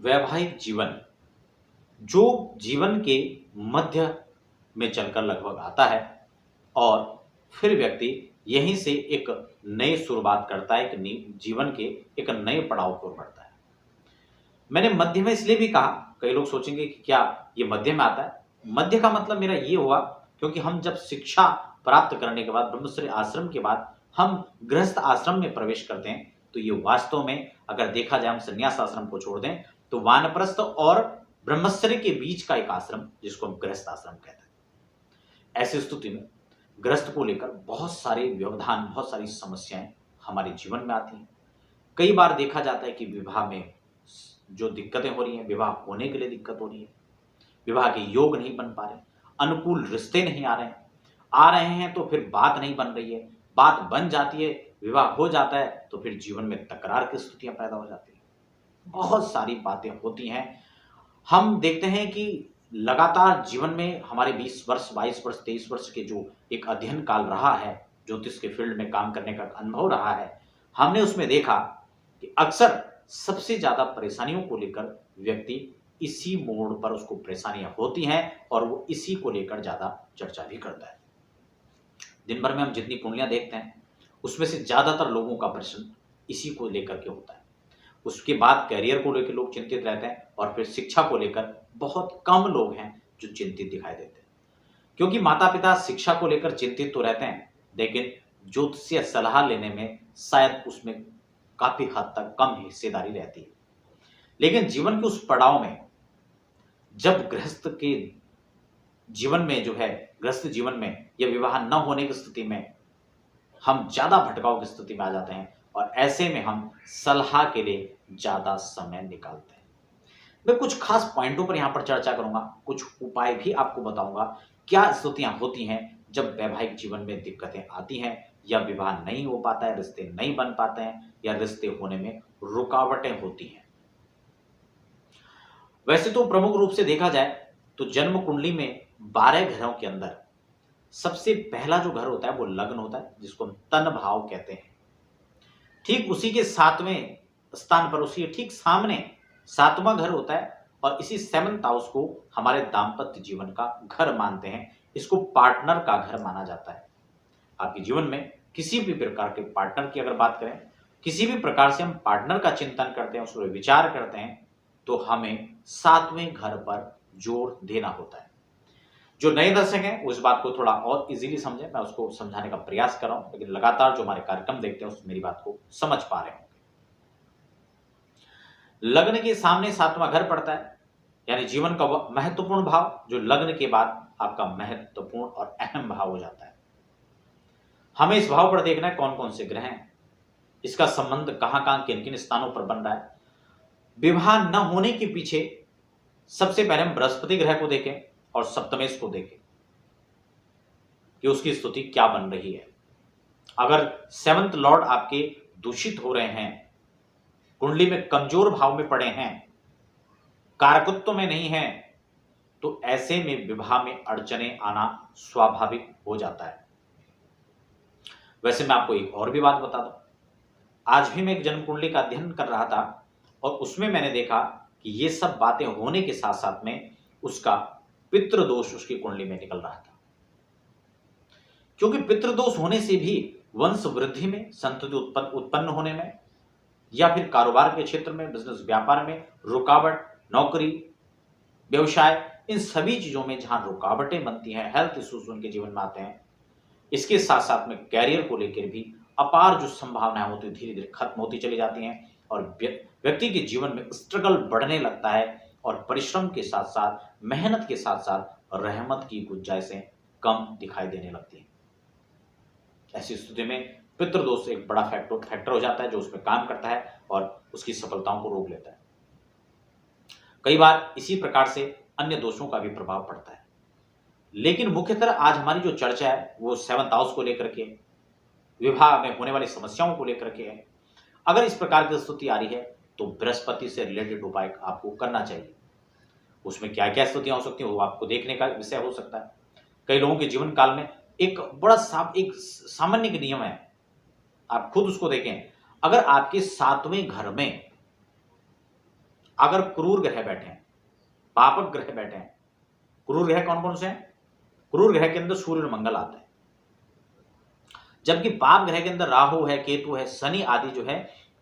वैवाहिक जीवन जो जीवन के मध्य में चलकर लगभग आता है और फिर व्यक्ति यहीं से एक नई शुरुआत करता है, जीवन के एक नए पड़ाव की ओर बढ़ता है। मैंने मध्य में इसलिए भी कहा, कई लोग सोचेंगे कि क्या ये मध्य में आता है। मध्य का मतलब मेरा ये हुआ क्योंकि हम जब शिक्षा प्राप्त करने के बाद ब्रह्मचर्य आश्रम के बाद हम गृहस्थ आश्रम में प्रवेश करते हैं, तो ये वास्तव में अगर देखा जाए हम संन्यास आश्रम को छोड़ दें तो वानप्रस्थ और ब्रह्मचर्य के बीच का एक आश्रम जिसको हम गृहस्थ आश्रम कहते हैं। ऐसी स्थिति में गृहस्थ को लेकर बहुत सारे व्यवधान, बहुत सारी समस्याएं हमारे जीवन में आती हैं। कई बार देखा जाता है कि विवाह में जो दिक्कतें हो रही हैं, विवाह होने के लिए दिक्कत हो रही है, विवाह के योग नहीं बन पा रहे, अनुकूल रिश्ते नहीं आ रहे हैं तो फिर बात नहीं बन रही है, बात बन जाती है, विवाह हो जाता है तो फिर जीवन में तकरार की स्थितियां पैदा हो जाती हैं। बहुत सारी बातें होती हैं। हम देखते हैं कि लगातार जीवन में हमारे 20 वर्ष, 22 वर्ष, 23 वर्ष के जो एक अध्ययन काल रहा है, ज्योतिष के फील्ड में काम करने का अनुभव रहा है, हमने उसमें देखा कि अक्सर सबसे ज्यादा परेशानियों को लेकर व्यक्ति इसी मोड़ पर उसको परेशानियां होती हैं और वो इसी को लेकर ज्यादा चर्चा भी करता है। दिन भर में हम जितनी कुंडलियां देखते हैं उसमें से ज्यादातर लोगों का प्रश्न इसी को लेकर के होता है। उसके बाद कैरियर को लेकर लोग चिंतित रहते हैं और फिर शिक्षा को लेकर बहुत कम लोग हैं जो चिंतित दिखाई देते हैं, क्योंकि माता पिता शिक्षा को लेकर चिंतित तो रहते हैं लेकिन ज्योतिषीय सलाह लेने में शायद उसमें काफी हद तक कम हिस्सेदारी रहती है। लेकिन जीवन के उस पड़ाव में जब गृहस्थ के जीवन में जो है, गृहस्थ जीवन में या विवाह न होने की स्थिति में हम ज्यादा भटकाव की स्थिति में आ जाते हैं और ऐसे में हम सलाह के लिए ज्यादा समय निकालते हैं। मैं कुछ खास पॉइंटों पर यहां पर चर्चा करूंगा, कुछ उपाय भी आपको बताऊंगा। क्या स्थितियां होती हैं जब वैवाहिक जीवन में दिक्कतें आती हैं या विवाह नहीं हो पाता है, रिश्ते नहीं बन पाते हैं या रिश्ते होने में रुकावटें होती हैं। वैसे तो प्रमुख रूप से देखा जाए तो जन्म कुंडली में 12 घरों के अंदर सबसे पहला जो घर होता है वो लग्न होता है, जिसको हम तन भाव कहते हैं। ठीक उसी के 7वें स्थान पर, उसी ठीक सामने 7वां घर होता है और इसी 7th हाउस को हमारे दाम्पत्य जीवन का घर मानते हैं। इसको पार्टनर का घर माना जाता है। आपके जीवन में किसी भी प्रकार के पार्टनर की अगर बात करें, किसी भी प्रकार से हम पार्टनर का चिंतन करते हैं, उस पर विचार करते हैं, तो हमें 7वें घर पर जोर देना होता है। जो नए दर्शक हैं वो इस बात को थोड़ा और इजीली समझें, मैं उसको समझाने का प्रयास कर रहा हूं, लेकिन लगातार जो हमारे कार्यक्रम देखते हैं उस मेरी बात को समझ पा रहे होंगे। लग्न के सामने 7वां घर पड़ता है, यानी जीवन का महत्वपूर्ण भाव जो लग्न के बाद आपका महत्वपूर्ण और अहम भाव हो जाता है। हमें इस भाव पर देखना है कौन कौन से ग्रह हैं, इसका संबंध कहां कहां किन किन स्थानों पर बन रहा है। विवाह न होने के पीछे सबसे पहले हम बृहस्पति ग्रह को देखें और सप्तमेश को देखें कि उसकी स्थिति क्या बन रही है। अगर 7th लॉर्ड आपके दूषित हो रहे हैं, कुंडली में कमजोर भाव में पड़े हैं, कारकत्व में नहीं है, तो ऐसे में विवाह में अड़चने आना स्वाभाविक हो जाता है। वैसे मैं आपको एक और भी बात बता दूं, आज भी मैं एक जन्म कुंडली का अध्ययन कर रहा था और उसमें मैंने देखा कि ये सब बातें होने के साथ साथ में उसका पितृदोष उसकी कुंडली में निकल रहा था, क्योंकि पितृदोष होने से भी वंश वृद्धि में, संतति उत्पन्न होने में या फिर कारोबार के क्षेत्र में, बिजनेस व्यापार में रुकावट, नौकरी, व्यवसाय, इन सभी चीजों में जहां रुकावटें बनती हैं, हेल्थ इश्यूज उनके जीवन में आते हैं। इसके साथ साथ में कैरियर को लेकर भी अपार जो संभावनाएं होती धीरे धीरे खत्म होती चली जाती हैं और व्यक्ति के जीवन में स्ट्रगल बढ़ने लगता है और परिश्रम के साथ साथ, मेहनत के साथ साथ रहमत की गुंजाइशें कम दिखाई देने लगती हैं। ऐसी स्थिति में पितृदोष एक बड़ा फैक्टर हो जाता है जो उसमें काम करता है और उसकी सफलताओं को रोक लेता है। कई बार इसी प्रकार से अन्य दोषों का भी प्रभाव पड़ता है, लेकिन मुख्यतः आज हमारी जो चर्चा है वो 7th हाउस को लेकर के, विवाह में होने वाली समस्याओं को लेकर के है। अगर इस प्रकार की स्थिति आ रही है तो बृहस्पति से रिलेटेड उपाय आपको करना चाहिए। उसमें क्या क्या स्थितियां हो सकती हैं वो आपको देखने का विषय हो सकता है। कई लोगों के जीवन काल में एक सामान्य नियम है, आप खुद उसको देखें। अगर आपके 7वें घर में अगर क्रूर ग्रह बैठे हैं, पापक ग्रह बैठे हैं, क्रूर ग्रह कौन कौन से हैं? क्रूर ग्रह के अंदर सूर्य और मंगल आते हैं, जबकि पाप ग्रह के अंदर राहु है, केतु है, शनि आदि जो है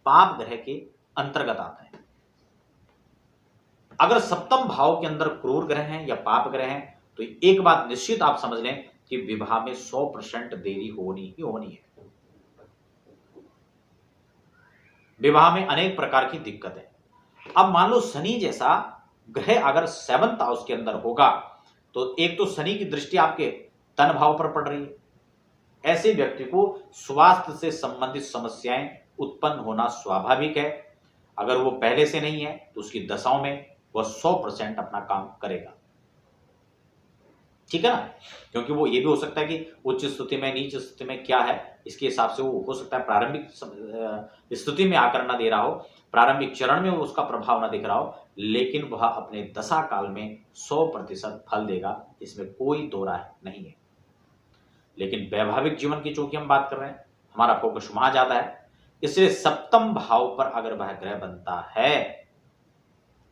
पाप ग्रह के अंतर्गत आते हैं। अगर सप्तम भाव के अंदर क्रूर ग्रह हैं या पाप ग्रह हैं तो एक बात निश्चित आप समझ लें कि विवाह में 100% देरी होनी ही होनी है। विवाह में अनेक प्रकार की दिक्कत है। अब मान लो शनि जैसा ग्रह अगर 7th हाउस के अंदर होगा तो एक तो शनि की दृष्टि आपके तन भाव पर पड़ रही है, ऐसे व्यक्ति को स्वास्थ्य से संबंधित समस्याएं उत्पन्न होना स्वाभाविक है। अगर वो पहले से नहीं है तो उसकी दशाओं में वह 100% अपना काम करेगा, ठीक है ना, क्योंकि वो ये भी हो सकता है कि उच्च स्थिति में, नीच स्थिति में क्या है, इसके हिसाब से वो हो सकता है प्रारंभिक स्थिति में आकर ना दे रहा हो, प्रारंभिक चरण में वो उसका प्रभाव ना दिख रहा हो, लेकिन वह अपने दशा काल में 100% फल देगा, इसमें कोई दो राय नहीं है। लेकिन वैवाहिक जीवन की चूंकि हम बात कर रहे हैं, हमारा फोकस वहां ज्यादा है, इसलिए सप्तम भाव पर अगर वह ग्रह बनता है,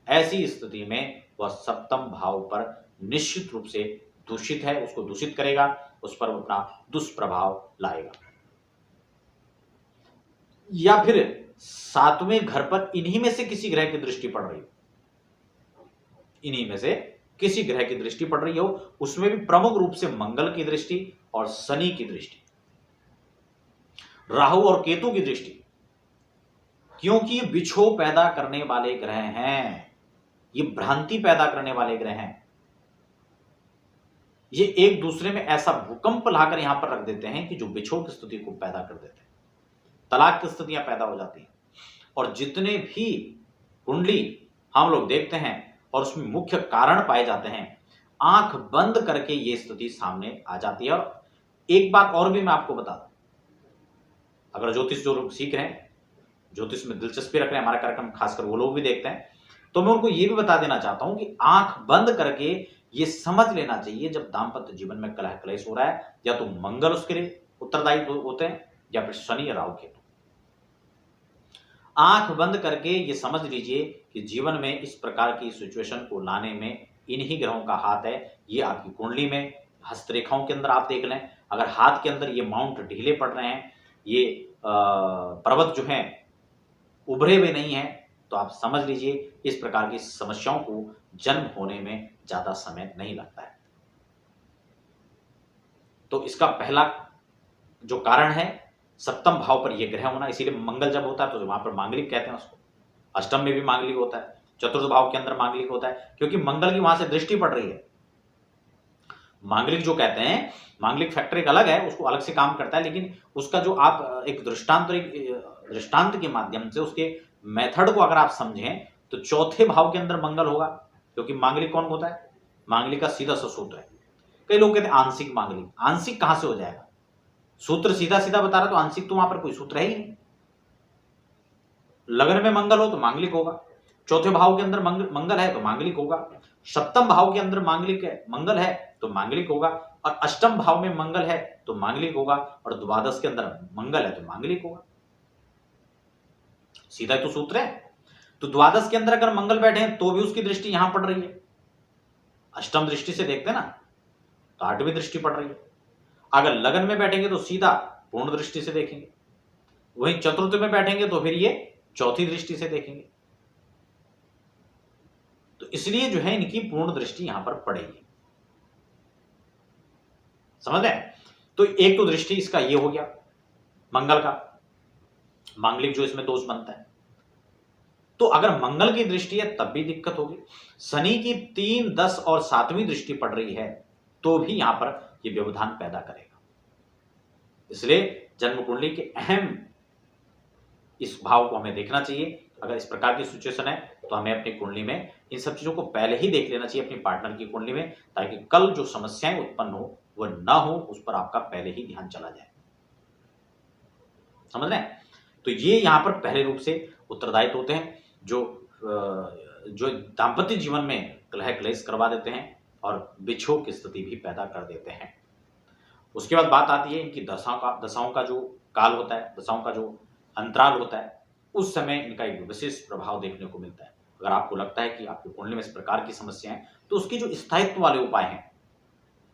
ऐसी स्थिति में वह सप्तम भाव पर निश्चित रूप से दूषित है, उसको दूषित करेगा, उस पर अपना दुष्प्रभाव लाएगा। या फिर 7वें घर पर इन्हीं में से किसी ग्रह की दृष्टि पड़ रही हो, इन्हीं में से किसी ग्रह की दृष्टि पड़ रही हो, उसमें भी प्रमुख रूप से मंगल की दृष्टि और शनि की दृष्टि, राहु और केतु की दृष्टि, क्योंकि ये बिछोह पैदा करने वाले ग्रह हैं, ये भ्रांति पैदा करने वाले ग्रह हैं, ये एक दूसरे में ऐसा भूकंप लाकर यहां पर रख देते हैं कि जो बिछोह की स्थिति को पैदा कर देते हैं, तलाक की स्थितियां पैदा हो जाती हैं। और जितने भी कुंडली हम लोग देखते हैं और उसमें मुख्य कारण पाए जाते हैं, आंख बंद करके ये स्थिति सामने आ जाती है। और एक बात और भी मैं आपको बता दूं, अगर ज्योतिष जो लोग सीख रहे हैं, ज्योतिष में दिलचस्पी रख रहे हैं, हमारा कार्यक्रम खासकर वो लोग भी देखते हैं, तो मैं उनको ये भी बता देना चाहता हूं कि आंख बंद करके ये समझ लेना चाहिए, जब दाम्पत्य जीवन में कलह क्लेश हो रहा है, या तो मंगल उसके लिए उत्तरदायी होते हैं या फिर शनि या राहु केतु। आंख बंद करके ये समझ लीजिए कि जीवन में इस प्रकार की सिचुएशन को लाने में इन्हीं ग्रहों का हाथ है। ये आपकी कुंडली में हस्तरेखाओं के अंदर आप देख लें, अगर हाथ के अंदर ये माउंट ढीले पड़ रहे हैं, ये पर्वत जो हैं उभरे हुए नहीं हैं, तो आप समझ लीजिए इस प्रकार की समस्याओं को जन्म होने में ज्यादा समय नहीं लगता है। तो इसका पहला जो कारण है सप्तम भाव पर यह ग्रह होना, इसीलिए मंगल जब होता है तो वहां पर मांगलिक कहते हैं उसको, अष्टम में भी मांगलिक होता है, चतुर्थ भाव के अंदर मांगलिक होता है, क्योंकि मंगल की वहां से दृष्टि पड़ रही है। मांगलिक जो कहते हैं, मांगलिक फैक्टर एक अलग है, उसको अलग से काम करता है, लेकिन उसका जो आप एक दृष्टांत के माध्यम से उसके मेथड को अगर आप समझें तो चौथे भाव के अंदर मंगल होगा, क्योंकि मांगलिक कौन होता है, मांगलिक का सीधा सा सूत्र है। कई लोग कहते हैं आंशिक मांगलिक, आंशिक कहां से हो जाएगा, सूत्र सीधा सीधा बता रहा तो आंशिक तो वहां पर कोई सूत्र है ही नहीं। लग्न में मंगल हो तो मांगलिक होगा, चौथे भाव के अंदर मंगल है तो मांगलिक होगा, सप्तम भाव के अंदर मांगलिक है मंगल है तो मांगलिक होगा, और अष्टम भाव में मंगल है तो मांगलिक होगा, और द्वादश के अंदर मंगल है तो मांगलिक होगा। सीधा तो सूत्र है। तो द्वादश के अंदर अगर मंगल बैठे हैं तो भी उसकी दृष्टि यहां पड़ रही है, अष्टम दृष्टि से देखते हैं ना तो 8वीं दृष्टि पड़ रही है। अगर लगन में बैठेंगे तो सीधा पूर्ण दृष्टि से देखेंगे, वहीं चतुर्थ में बैठेंगे तो फिर ये चौथी दृष्टि से देखेंगे। तो इसलिए जो है इनकी पूर्ण दृष्टि यहां पर पड़ेगी, समझ रहे हैं। तो एक तो दृष्टि इसका ये हो गया मंगल का, मांगलिक जो इसमें दोष बनता है। तो अगर मंगल की दृष्टि है तब भी दिक्कत होगी, शनि की 3, 10 और 7वीं दृष्टि पड़ रही है तो भी यहां पर यह व्यवधान पैदा करेगा। इसलिए जन्म कुंडली के अहम इस भाव को हमें देखना चाहिए। अगर इस प्रकार की सिचुएशन है तो हमें अपनी कुंडली में इन सब चीजों को पहले ही देख लेना चाहिए अपनी पार्टनर की कुंडली में, ताकि कल जो समस्याएं उत्पन्न हो वह ना हो, उस पर आपका पहले ही ध्यान चला जाए, समझ रहे हैं। तो ये यहां पर पहले रूप से उत्तरदायित्व होते हैं जो दाम्पत्य जीवन में कलह क्लेश करवा देते हैं और बिछोह की स्थिति भी पैदा कर देते हैं। उसके बाद बात आती है इनकी दशाओं का जो काल होता है, दशाओं का जो अंतराल होता है, उस समय इनका एक विशेष प्रभाव देखने को मिलता है। अगर आपको लगता है कि आपकी कुंडली में इस प्रकार की समस्या है, तो उसके जो स्थायित्व वाले उपाय हैं,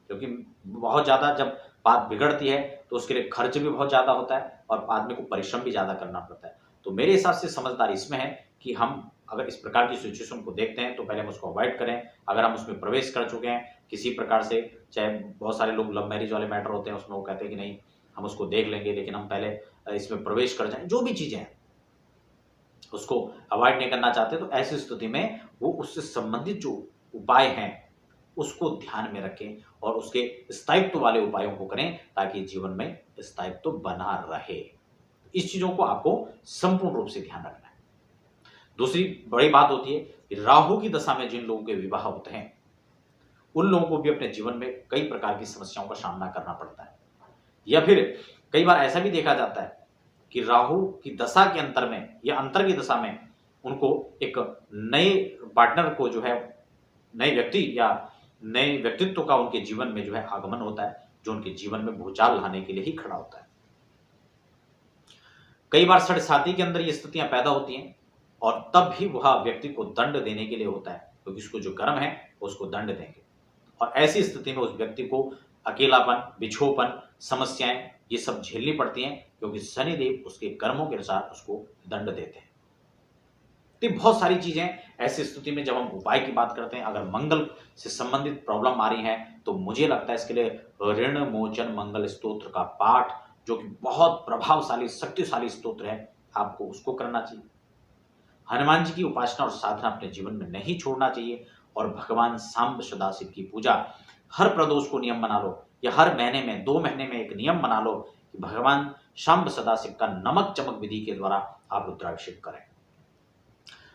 क्योंकि बहुत ज़्यादा जब बात बिगड़ती है तो उसके लिए खर्च भी बहुत ज़्यादा होता है और आदमी को परिश्रम भी ज़्यादा करना पड़ता है। तो मेरे हिसाब से समझदारी इसमें है कि हम अगर इस प्रकार की सिचुएशन को देखते हैं तो पहले हम उसको अवॉइड करें। अगर हम उसमें प्रवेश कर चुके हैं किसी प्रकार से, चाहे बहुत सारे लोग लव मैरिज वाले मैटर होते हैं उसमें वो कहते हैं कि नहीं हम उसको देख लेंगे, लेकिन हम पहले इसमें प्रवेश कर जाएँ, जो भी चीज़ें हैं उसको अवॉइड नहीं करना चाहते, तो ऐसी स्थिति में वो उससे संबंधित जो उपाय हैं उसको ध्यान में रखें और उसके स्थायित्व वाले उपायों को करें ताकि जीवन में स्थायित्व बना रहे। इस चीजों को आपको संपूर्ण रूप से ध्यान रखना है। दूसरी बड़ी बात होती है कि राहु की दशा में जिन लोगों के विवाह होते हैं उन लोगों को भी अपने जीवन में कई प्रकार की समस्याओं का सामना करना पड़ता है, या फिर कई बार ऐसा भी देखा जाता है कि राहु की दशा के अंतर में या अंतर की दशा में उनको एक नए पार्टनर को जो है, नए व्यक्ति या नए व्यक्तित्व का उनके जीवन में जो है आगमन होता है, जो उनके जीवन में भूचाल लाने के लिए ही खड़ा होता है। कई बार साढ़े साथी के अंदर ये स्थितियां पैदा होती हैं और तब भी वह व्यक्ति को दंड देने के लिए होता है, क्योंकि उसको जो कर्म है उसको दंड देंगे और ऐसी स्थिति में उस व्यक्ति को अकेलापन, बिछोपन, समस्याएं ये सब झेलनी पड़ती हैं, क्योंकि शनिदेव उसके कर्मों के अनुसार उसको दंड देते हैं। तो बहुत सारी चीजें ऐसी स्थिति में जब हम उपाय की बात करते हैं, अगर मंगल से संबंधित प्रॉब्लम आ रही है तो मुझे लगता है इसके लिए ऋण मोचन मंगल स्तोत्र का पाठ, जो कि बहुत प्रभावशाली शक्तिशाली स्तोत्र है, आपको उसको करना चाहिए। हनुमान जी की उपासना और साधना अपने जीवन में नहीं छोड़ना चाहिए और भगवान सांब सदाशिव की पूजा हर प्रदोष को नियम बना लो, या हर महीने में 2 महीने में एक नियम बना लो कि भगवान सांब सदाशिव का नमक चमक विधि के द्वारा आप रुद्राभिषेक करें।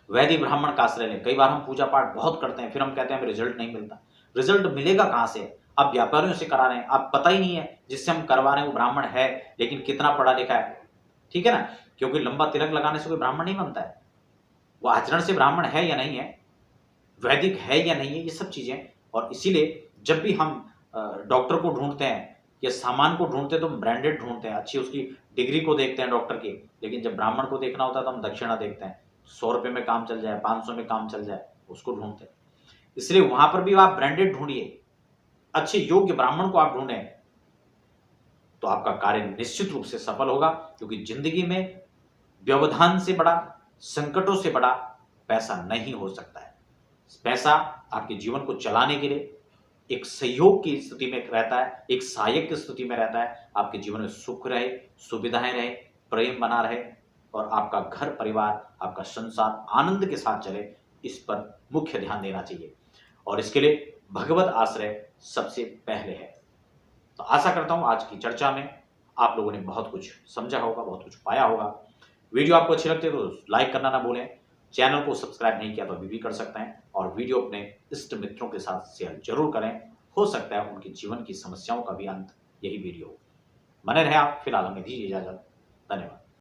वैदिक ब्राह्मण का आश्रय लें। कई बार हम पूजा पाठ बहुत करते हैं, फिर हम कहते हैं हमें रिजल्ट नहीं मिलता। रिजल्ट मिलेगा कहाँ से? आप व्यापारियों से करा रहे हैं, आप पता ही नहीं है जिससे हम करवा रहे हैं वो ब्राह्मण है लेकिन कितना पढ़ा लिखा है, ठीक है ना? क्योंकि लंबा तिलक लगाने से कोई ब्राह्मण नहीं बनता है, वो आचरण से ब्राह्मण है या नहीं है, वैदिक है या नहीं है, ये सब चीजें। और इसीलिए जब भी हम डॉक्टर को ढूंढते हैं या सामान को ढूंढते हैं तो हम ब्रांडेड ढूंढते हैं, अच्छी उसकी डिग्री को देखते हैं डॉक्टर की, लेकिन जब ब्राह्मण को देखना होता है तो हम दक्षिणा देखते हैं, 100 रुपये में काम चल जाए, 500 में काम चल जाए, उसको ढूंढते हैं। इसलिए वहां पर भी आप ब्रांडेड ढूंढिए, अच्छे योग्य ब्राह्मण को आप ढूंढें, तो आपका कार्य निश्चित रूप से सफल होगा, क्योंकि जिंदगी में व्यवधान से बड़ा, संकटों से बड़ा पैसा नहीं हो सकता है। पैसा आपके जीवन को चलाने के लिए एक सहयोग की स्थिति में रहता है, एक सहायक की स्थिति में रहता है। आपके जीवन में सुख रहे, सुविधाएं रहे, प्रेम बना रहे और आपका घर परिवार, आपका संसार आनंद के साथ चले, इस पर मुख्य ध्यान देना चाहिए और इसके लिए भगवत आश्रय सबसे पहले है। तो आशा करता हूं आज की चर्चा में आप लोगों ने बहुत कुछ समझा होगा, बहुत कुछ पाया होगा। वीडियो आपको अच्छी लगती है तो लाइक करना ना भूलें, चैनल को सब्सक्राइब नहीं किया तो अभी भी कर सकते हैं और वीडियो अपने इष्ट मित्रों के साथ शेयर जरूर करें, हो सकता है उनके जीवन की समस्याओं का भी अंत यही वीडियो हो। बने रहे आप, फिलहाल हमें दीजिए इजाजत। धन्यवाद।